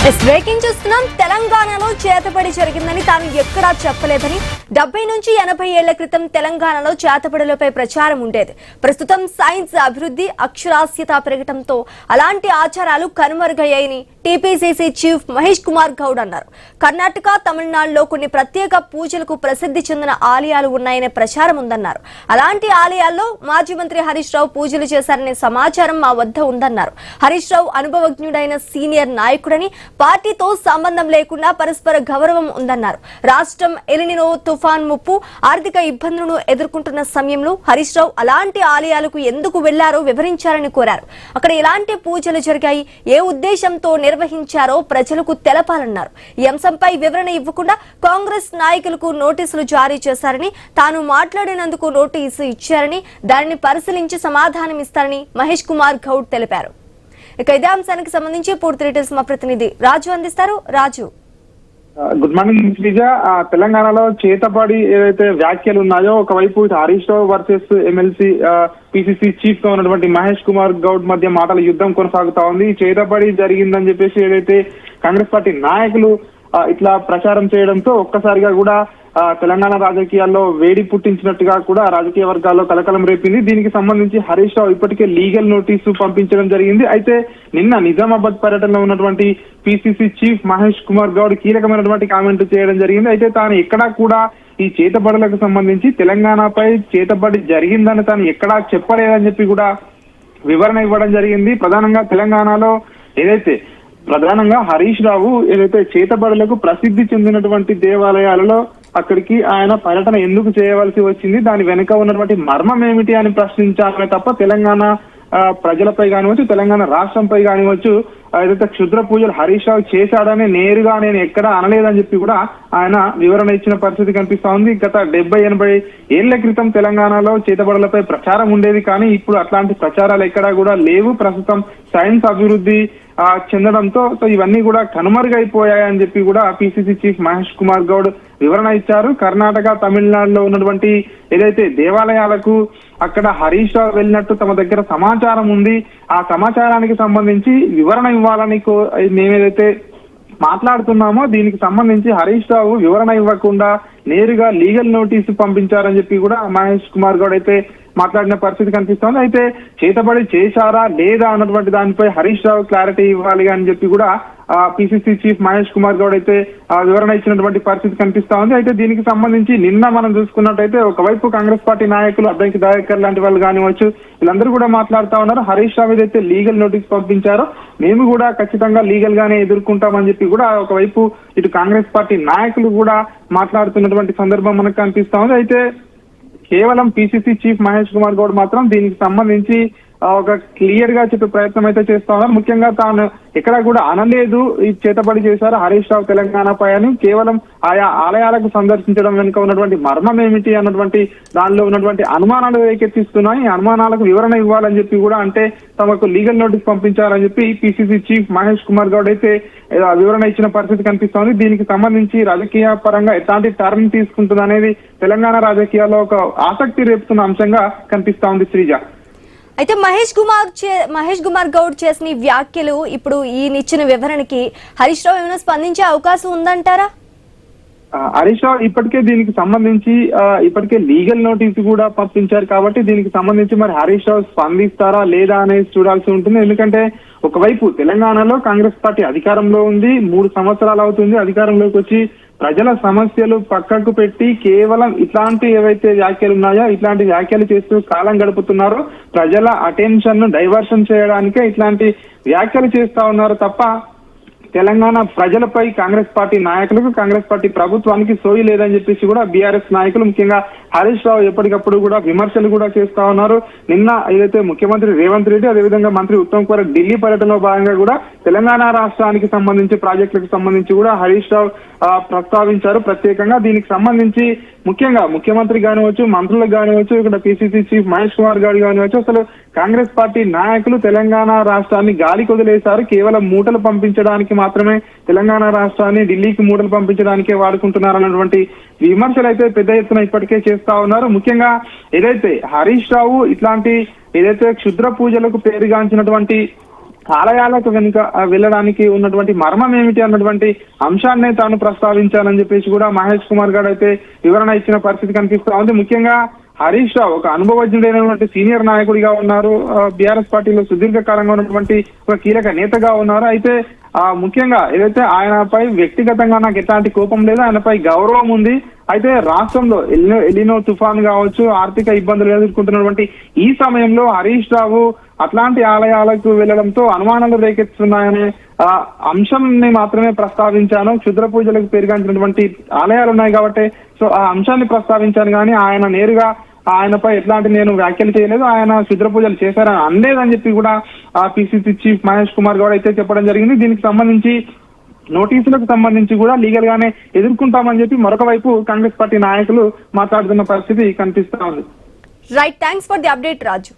Breaking చూస్తున్నాం. తెలంగాణలో చేతబడి జరిగిందని తాను ఎక్కడా చెప్పలేదని 70 నుంచి 80 ఏళ్ల క్రితం తెలంగాణలో చేతబడులపై ప్రచారం ఉండేది. ప్రస్తుతం సైన్స్ అభివృద్ధి అక్షరాస్యత పెరగడంతో అలాంటి ఆచారాలు కనుమరుగయ్యాయని టీపీసీసీ చీఫ్ మహేష్ కుమార్ గౌడ్ అన్నారు. కర్ణాటక, తమిళనాడులో కొన్ని ప్రత్యేక పూజలకు ప్రసిద్ధి చెందిన ఆలయాలు ఉన్నాయనే ప్రచారం ఉందన్నారు. అలాంటి ఆలయాల్లో మాజీ మంత్రి హరీష్ రావు పూజలు చేశారనే సమాచారం మా వద్ద ఉందన్నారు. హరీష్ రావు అనుభవజ్ఞుడైన సీనియర్ నాయకుడని, పార్టీతో సంబంధం లేకుండా పరస్పర గౌరవం ఉందన్నారు. రాష్ట్రం ఎలినినో తుఫాన్ ముప్పు, ఆర్థిక ఇబ్బందులను ఎదుర్కొంటున్న సమయంలో హరీష్ రావు అలాంటి ఆలయాలకు ఎందుకు వెళ్లారో వివరించారని కోరారు. అక్కడ ఎలాంటి పూజలు జరిగాయి, ఏ ఉద్దేశంతో నిర్వహించారో ప్రజలకు తెలపాలన్నారు. ఈ అంశంపై వివరణ ఇవ్వకుండా కాంగ్రెస్ నాయకులకు నోటీసులు జారీ చేశారని, తాను మాట్లాడినందుకు నోటీసు ఇచ్చారని, దానిని పరిశీలించి సమాధానం ఇస్తారని మహేష్ కుమార్ గౌడ్ తెలిపారు. ఇక ఇదే అంశానికి సంబంధించి పూర్తి డీటెయిల్స్ మా ప్రతినిధి రాజు అందిస్తారు. రాజు, గుడ్ మార్నింగ్ శ్రీజ. తెలంగాణలో చేతబడి ఏదైతే వ్యాఖ్యలు ఉన్నాయో, ఒకవైపు Harish Rao versus MLC PCC chief గా ఉన్నటువంటి మహేష్ కుమార్ గౌడ్ మధ్య మాటల యుద్ధం కొనసాగుతా ఉంది. చేతబడి జరిగిందని చెప్పేసి ఏదైతే కాంగ్రెస్ పార్టీ నాయకులు ఇట్లా ప్రచారం చేయడంతో ఒక్కసారిగా కూడా తెలంగాణ రాజకీయాల్లో వేడి పుట్టించినట్టుగా కూడా రాజకీయ వర్గాల్లో కలకలం రేపింది. దీనికి సంబంధించి హరీష్ రావు ఇప్పటికే లీగల్ నోటీసు పంపించడం జరిగింది. అయితే నిన్న నిజామాబాద్ పర్యటనలో ఉన్నటువంటి పిసిసి చీఫ్ మహేష్ కుమార్ గౌడ్ కీలకమైనటువంటి కామెంట్ చేయడం జరిగింది. అయితే తాను ఎక్కడా కూడా ఈ చేతబడులకు సంబంధించి తెలంగాణపై చేతబడి జరిగిందని తాను ఎక్కడా చెప్పలేదని చెప్పి కూడా వివరణ ఇవ్వడం జరిగింది. ప్రధానంగా తెలంగాణలో ఏదైతే ప్రధానంగా హరీష్ రావు ఏదైతే చేతబడులకు ప్రసిద్ధి చెందినటువంటి దేవాలయాలలో అక్కడికి ఆయన పర్యటన ఎందుకు చేయవలసి వచ్చింది, దాని వెనుక ఉన్నటువంటి మర్మం ఏమిటి అని ప్రశ్నించాలనే తప్ప తెలంగాణ ప్రజలపై కానివచ్చు, తెలంగాణ రాష్ట్రంపై కానివచ్చు ఏదైతే క్షుద్ర పూజలు హరీష్ రావు చేశాడని నేరుగా నేను ఎక్కడా అనలేదని చెప్పి కూడా ఆయన వివరణ ఇచ్చిన పరిస్థితి కనిపిస్తా ఉంది. గత 70-80 ఏళ్ల క్రితం తెలంగాణలో చేతబడులపై ప్రచారం ఉండేది, కానీ ఇప్పుడు అట్లాంటి ప్రచారాలు ఎక్కడా కూడా లేవు. ప్రస్తుతం సైన్స్ అభివృద్ధి చెందడంతో ఇవన్నీ కూడా కనుమరుగైపోయాయని చెప్పి కూడా పిసిసి చీఫ్ మహేష్ కుమార్ గౌడ్ వివరణ ఇచ్చారు. కర్ణాటక, తమిళనాడులో ఉన్నటువంటి ఏదైతే దేవాలయాలకు అక్కడ హరీష్ రావు వెళ్ళినట్టు తమ దగ్గర సమాచారం ఉంది. ఆ సమాచారానికి సంబంధించి వివరణ ఇవ్వాలని మేమేదైతే మాట్లాడుతున్నామో దీనికి సంబంధించి హరీష్ రావు వివరణ ఇవ్వకుండా నేరుగా లీగల్ నోటీసు పంపించారని చెప్పి కూడా మహేష్ కుమార్ గౌడ్ అయితే మాట్లాడిన పరిస్థితి కనిపిస్తోంది. అయితే చేతబడి చేశారా లేదా అన్నటువంటి దానిపై హరీష్ రావు క్లారిటీ ఇవ్వాలి అని చెప్పి కూడా పిసిసి చీఫ్ మహేష్ కుమార్ గౌడ్ అయితే వివరణ ఇచ్చినటువంటి పరిస్థితి కనిపిస్తా ఉంది. అయితే దీనికి సంబంధించి నిన్న మనం చూసుకున్నట్టయితే ఒకవైపు కాంగ్రెస్ పార్టీ నాయకులు అద్దంకి దయాకర్ లాంటి వాళ్ళు కానివచ్చు, వీళ్ళందరూ కూడా మాట్లాడుతా ఉన్నారు. హరీష్ రావు ఏదైతే లీగల్ నోటీస్ పంపించారో మేము కూడా ఖచ్చితంగా లీగల్ గానే ఎదుర్కొంటామని చెప్పి కూడా ఒకవైపు ఇటు కాంగ్రెస్ పార్టీ నాయకులు కూడా మాట్లాడుతున్నటువంటి సందర్భం మనకు కనిపిస్తా ఉంది. అయితే కేవలం పిసిసి చీఫ్ మహేష్ కుమార్ గౌడ్ మాత్రం దీనికి సంబంధించి ఒక క్లియర్ గా చెప్పే ప్రయత్నం అయితే చేస్తా ఉన్నారు. ముఖ్యంగా తాను ఎక్కడా కూడా అనలేదు ఈ చేతబడి చేశారు హరీష్ రావు తెలంగాణపై అని, కేవలం ఆయా ఆలయాలకు సందర్శించడం వెనుక ఉన్నటువంటి మర్మం ఏమిటి అన్నటువంటి దానిలో ఉన్నటువంటి అనుమానాలు రేకెత్తిస్తున్నాయి. ఈ అనుమానాలకు వివరణ ఇవ్వాలని చెప్పి కూడా, అంటే తమకు లీగల్ నోటీస్ పంపించాలని చెప్పి పిసిసి చీఫ్ మహేష్ కుమార్ గౌడ్ అయితే వివరణ ఇచ్చిన పరిస్థితి కనిపిస్తోంది. దీనికి సంబంధించి రాజకీయ పరంగా ఎట్లాంటి టర్న్ తీసుకుంటుంది అనేది తెలంగాణ రాజకీయాల్లో ఒక ఆసక్తి రేపుతున్న అంశంగా కనిపిస్తా ఉంది శ్రీజ. అయితే మహేష్ కుమార్ గౌడ్ చేసిన వ్యాఖ్యలు, ఇప్పుడు ఈయనిచ్చిన వివరణకి హరీష్ రావు ఏమైనా స్పందించే అవకాశం ఉందంటారా? హరీష్ రావు ఇప్పటికే దీనికి సంబంధించి ఇప్పటికే లీగల్ నోటీసు కూడా పంపించారు కాబట్టి దీనికి సంబంధించి మరి హరీష్ రావు స్పందిస్తారా లేదా అనేది చూడాల్సి ఉంటుంది. ఎందుకంటే ఒకవైపు తెలంగాణలో కాంగ్రెస్ పార్టీ అధికారంలో ఉంది, 3 సంవత్సరాలు అవుతుంది అధికారంలోకి వచ్చి. ప్రజల సమస్యలు పక్కకు పెట్టి కేవలం ఇట్లాంటి ఏవైతే వ్యాఖ్యలు ఉన్నాయో ఇట్లాంటి వ్యాఖ్యలు చేస్తూ కాలం గడుపుతున్నారో, ప్రజల అటెన్షన్ ను డైవర్షన్ చేయడానికే ఇట్లాంటి వ్యాఖ్యలు చేస్తా ఉన్నారు తప్ప తెలంగాణ ప్రజలపై కాంగ్రెస్ పార్టీ నాయకులకు, కాంగ్రెస్ పార్టీ ప్రభుత్వానికి సోయి లేదని చెప్పేసి కూడా బీఆర్ఎస్ నాయకులు ముఖ్యంగా హరీష్ రావు ఎప్పటికప్పుడు కూడా విమర్శలు కూడా చేస్తా ఉన్నారు. నిన్న ఏదైతే ముఖ్యమంత్రి రేవంత్ రెడ్డి, అదేవిధంగా మంత్రి ఉత్తమ్ కుమార్ ఢిల్లీ పర్యటనలో భాగంగా కూడా తెలంగాణ రాష్ట్రానికి సంబంధించి ప్రాజెక్టులకు సంబంధించి కూడా హరీష్ రావు ప్రస్తావించారు ప్రత్యేకంగా. దీనికి సంబంధించి ముఖ్యంగా ముఖ్యమంత్రి కానివచ్చు, మంత్రులకు కానివచ్చు, ఇక్కడ పిసిసి చీఫ్ మహేష్ కుమార్ గౌడ్ కానివచ్చు, అసలు కాంగ్రెస్ పార్టీ నాయకులు తెలంగాణ రాష్ట్రాన్ని గాలికి వదిలేశారు. కేవలం మూటలు పంపించడానికి మాత్రమే తెలంగాణ రాష్ట్రాన్ని ఢిల్లీకి మూటలు పంపించడానికే వాడుకుంటున్నారు అన్నటువంటి విమర్శలు అయితే పెద్ద ఎత్తున ఇప్పటికే చేస్తా ఉన్నారు. ముఖ్యంగా ఏదైతే హరీష్ రావు ఇట్లాంటి ఏదైతే క్షుద్ర పూజలకు పేరుగాంచినటువంటి ఆలయాలకు వెనుక వెళ్ళడానికి ఉన్నటువంటి మర్మం ఏమిటి అన్నటువంటి అంశాన్నే తాను ప్రస్తావించాలని చెప్పేసి కూడా మహేష్ కుమార్ గౌడ్ అయితే వివరణ ఇచ్చిన పరిస్థితి కనిపిస్తా ఉంది. ముఖ్యంగా హరీష్ రావు ఒక అనుభవజ్ఞుడైనటువంటి సీనియర్ నాయకుడిగా ఉన్నారు. బీఆర్ఎస్ పార్టీలో సుదీర్ఘకాలంగా ఉన్నటువంటి ఒక కీలక నేతగా ఉన్నారు. అయితే ముఖ్యంగా ఏదైతే ఆయనపై వ్యక్తిగతంగా నాకు ఎట్లాంటి కోపం లేదు, ఆయనపై గౌరవం ఉంది. అయితే రాష్ట్రంలో ఎలినో తుఫాన్ కావచ్చు, ఆర్థిక ఇబ్బందులు ఎదుర్కొంటున్నటువంటి ఈ సమయంలో హరీష్ రావు అట్లాంటి ఆలయాలకు వెళ్లడంతో అనుమానాలు రేకెత్తున్నాయనే అంశాన్ని మాత్రమే ప్రస్తావించాను. క్షుద్ర పూజలకు పేరుగాంచినటువంటి ఆలయాలు ఉన్నాయి కాబట్టి సో ఆ అంశాన్ని ప్రస్తావించాను కానీ ఆయన నేరుగా ఆయనపై ఎట్లాంటి నేను వ్యాఖ్యలు చేయలేదు, ఆయన క్షుద్ర పూజలు చేశారని అనలేదని చెప్పి కూడా పిసిసి చీఫ్ మహేష్ కుమార్ గౌడ్ అయితే చెప్పడం జరిగింది. దీనికి సంబంధించి నోటీసులకు సంబంధించి కూడా లీగల్ గానే ఎదుర్కొంటామని చెప్పి మరొక వైపు కాంగ్రెస్ పార్టీ నాయకులు మాట్లాడుతున్న పరిస్థితి కనిపిస్తా ఉంది. Right, thanks for the update Raju.